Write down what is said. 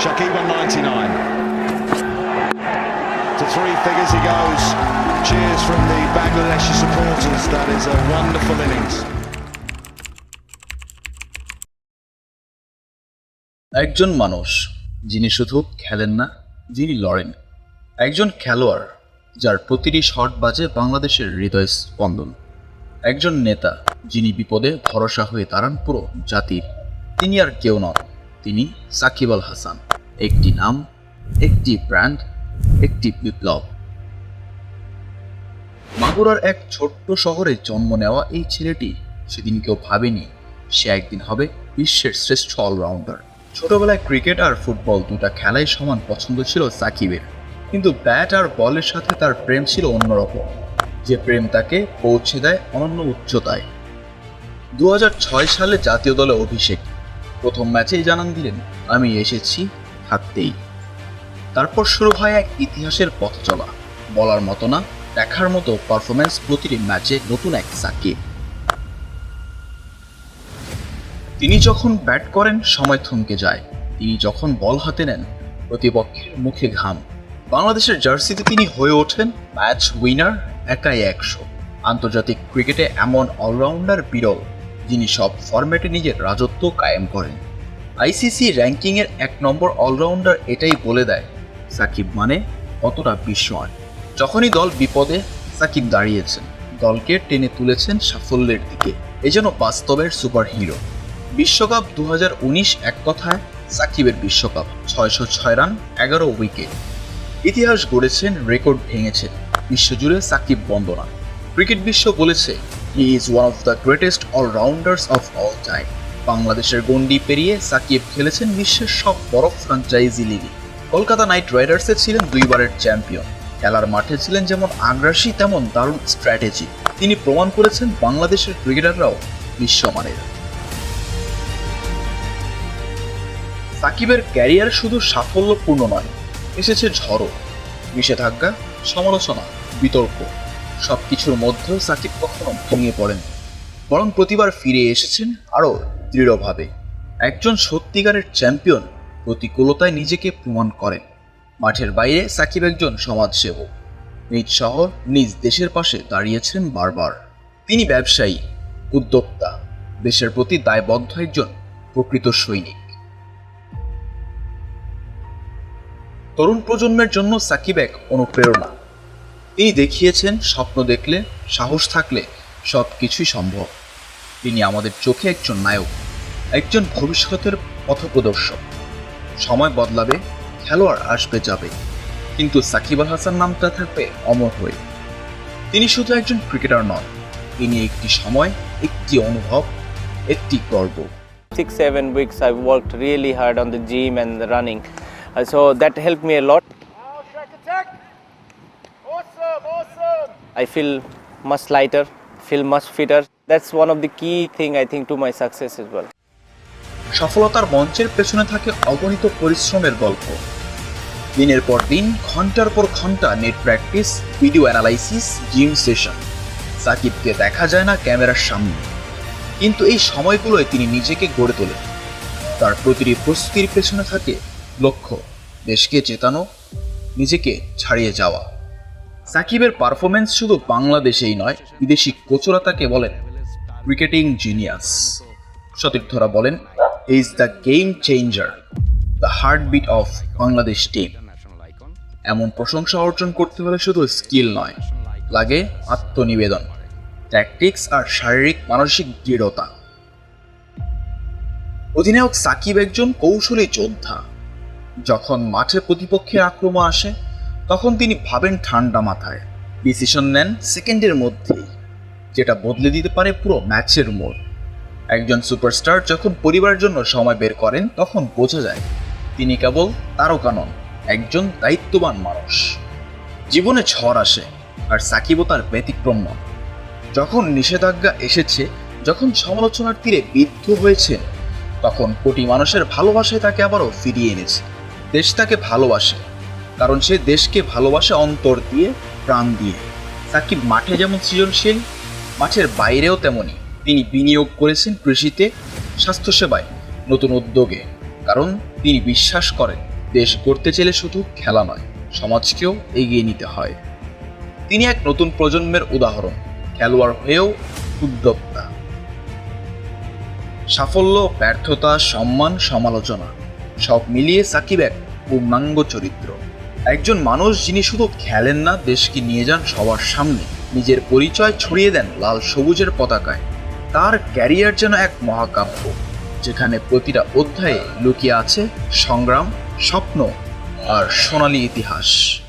Shakib on 99. To three figures he goes. Cheers from the Bangladeshi supporters. That is a wonderful innings. একজন মানুষ যিনি শুধু খেলেন না, যিনি লড়েন। একজন খেলোয়াড় যার প্রতিটি শট বাজে বাংলাদেশের হৃদয় স্পন্দন। একজন নেতা যিনি বিপদে ভরসা হয়ে দাঁড়ান পুরো জাতির। তিনি আর কেউ নন, তিনি সাকিব আল হাসান। একটি নাম, একটি ব্র্যান্ড, একটি বিপ্লব। মাগুরার এক ছোট্ট শহরে জন্ম নেওয়া এই ছেলেটি সেদিন কেউ ভাবেনি সে একদিন হবে বিশ্বের শ্রেষ্ঠ অলরাউন্ডার। ছোটবেলায় ক্রিকেট আর ফুটবল দুটা খেলাই সমান পছন্দ ছিল সাকিবের, কিন্তু ব্যাট আর বলের সাথে তার প্রেম ছিল অন্যরকম, যে প্রেম তাকে পৌঁছে দেয় অনন্য উচ্চতায়। 2006 সালে জাতীয় দলে অভিষেক। প্রথম ম্যাচেই জানান দিলেন, আমি এসেছি থাকতেই। তারপর শুরু হয় এক ইতিহাসের পথ চলা। বলার মতো না, দেখার মতো পারফরম্যান্স প্রতিটি ম্যাচে নতুন এক সাকিব। তিনি যখন ব্যাট করেন সময় থমকে যায়, তিনি যখন বল হাতে নেন প্রতিপক্ষের মুখে ঘাম। বাংলাদেশের জার্সিতে তিনি হয়ে ওঠেন ম্যাচ উইনার, একাই 100। আন্তর্জাতিক ক্রিকেটে এমন অলরাউন্ডার বিরল, যিনি সব ফরম্যাটে নিজের রাজত্ব কায়েম করেন। আইসিসি র্যাঙ্কিংয়ের 1 নম্বর অলরাউন্ডার এটাই বলে দেয় সাকিব মানে কতটা বিস্ময়। যখনই দল বিপদে সাকিব দাঁড়িয়েছেন, দলকে টেনে তুলেছেন সাফল্যের দিকে। এ যেন বাস্তবের সুপারহিরো। বিশ্বকাপ 2019 এক কথায় সাকিবের বিশ্বকাপ। 606 রান, 11 উইকেট। ইতিহাস গড়েছেন, রেকর্ড ভেঙেছেন। বিশ্বজুড়ে সাকিব বন্দনা। ক্রিকেট বিশ্ব বলেছে he is one of the greatest all-rounders of all time. বাংলাদেশের গণ্ডি পেরিয়ে সাকিব খেলেছেন বিশ্বের সব বড় ফ্র্যাঞ্চাইজি লিগে। কলকাতা নাইট রাইডার্সে ছিলেন 2 বারের চ্যাম্পিয়ন। খেলার মাঠে ছিলেন যেমন আগ্রাসী, তেমন দারুণ স্ট্র্যাটেজি। তিনি প্রমাণ করেছেন বাংলাদেশের ক্রিকেটাররাও বিশ্বমানের। সাকিবের ক্যারিয়ার শুধু সাফল্যপূর্ণ নয়, এসেছে ঝড়ো, নিষেধাজ্ঞা, সমালোচনা, বিতর্ক। সবকিছুর মধ্যেও সাকিব কখনো ভেঙে পড়েন, বরং প্রতিবার ফিরে এসেছেন আরও দৃঢ়ভাবে। একজন সত্যিকারের চ্যাম্পিয়ন প্রতিকূলতায় নিজেকে প্রমাণ করেন। মাঠের বাইরে সাকিব একজন সমাজসেবক। নিজ শহর, নিজ দেশের পাশে দাঁড়িয়েছেন বারবার। তিনি ব্যবসায়ী, উদ্যোক্তা, দেশের প্রতি দায়বদ্ধ একজন প্রকৃত সৈনিক। তরুণ প্রজন্মের জন্য সাকিব এক অনুপ্রেরণা। তিনি দেখিয়েছেন স্বপ্ন দেখলে, সাহস থাকলে সব কিছুই সম্ভব। তিনি আমাদের চোখে একজন নায়ক, একজন ভবিষ্যতের পথপ্রদর্শক। সময় বদলাবে, খেলোয়াড় আসবে যাবে, কিন্তু সাকিব আল হাসান নামটা থাকবে অমর হয়ে। তিনি শুধু একজন ক্রিকেটার নন, তিনি একটি সময়, একটি অনুভব, একটি গর্ব। 6-7 weeks I worked really hard on the gym and the running, so that helped me a lot. I feel much lighter, feel much fitter. That's one of the key thing I think to my success as well. সফলতার মঞ্চের পেছনে থাকে অগণিত পরিশ্রমের গল্প। দিনের পর দিন, ঘন্টার পর ঘন্টা net practice, video analysis, gym session. সাকিবকে দেখা যায় না ক্যামেরার সামনে, কিন্তু এই সময়গুলোয় তিনি নিজেকে গড়ে তোলেন। তার প্রতিটি প্রস্তুতির পেছনে থাকে লক্ষ্য, দেশকে জেতানো, নিজেকে ছাড়িয়ে যাওয়া। সাকিবের পারফরমেন্স শুধু বাংলাদেশেই নয়, বিদেশি কোচরা তাকে বলেন ক্রিকেটিং জিনিয়াস। সতীর্থরা বলেন he is the game changer, the heartbeat of Bangladesh team. এমন প্রশংসা অর্জন করতে হলে শুধু স্কিল নয়, লাগে আত্মনিবেদন, ট্যাকটিক্স আর শারীরিক মানসিক দৃঢ়তা। অধিনায়ক সাকিব একজন কৌশলী যোদ্ধা। যখন মাঠে প্রতিপক্ষের আক্রমণ আসে, তখন তিনি ভাবেন ঠান্ডা মাথায়, ডিসিশন নেন সেকেন্ডের মধ্যেই, যেটা বদলে দিতে পারে পুরো ম্যাচের মোড়। একজন সুপারস্টার যখন পরিবারের জন্য সময় বের করেন, তখন বোঝা যায় তিনি কেবল তারকা নন, একজন দায়িত্ববান মানুষ। জীবনে ঝড় আসে, আর সাকিবও তার ব্যতিক্রম নন। যখন নিষেধাজ্ঞা এসেছে, যখন সমালোচনার তীরে বিদ্ধ হয়েছেন, তখন কোটি মানুষের ভালোবাসায় তাকে আবারও ফিরিয়ে এনেছে। দেশ তাকে ভালোবাসে, কারণ সে দেশকে ভালোবাসে অন্তর দিয়ে, প্রাণ দিয়ে। সাকিব মাঠে যেমন সৃজনশীল, মাঠের বাইরেও তেমনই। তিনি বিনিয়োগ করেছেন কৃষিতে, স্বাস্থ্যসেবায়, নতুন উদ্যোগে, কারণ তিনি বিশ্বাস করেন দেশ গড়তে চাইলে শুধু খেলা নয়, সমাজকেও এগিয়ে নিতে হয়। তিনি এক নতুন প্রজন্মের উদাহরণ, খেলোয়াড় হয়েও উদ্যোক্তা। সাফল্য, ব্যর্থতা, সম্মান, সমালোচনা সব মিলিয়ে সাকিব এক পূর্ণাঙ্গ চরিত্র। একজন মানুষ যিনি শুধু খেলেন না, দেশকে নিয়ে যান সবার সামনে, নিজের পরিচয় ছড়িয়ে দেন লাল সবুজের পতাকায়। তার ক্যারিয়ার যেন এক মহাকাব্য, যেখানে প্রতিটা অধ্যায়ে লুকিয়ে আছে সংগ্রাম, স্বপ্ন আর সোনালী ইতিহাস।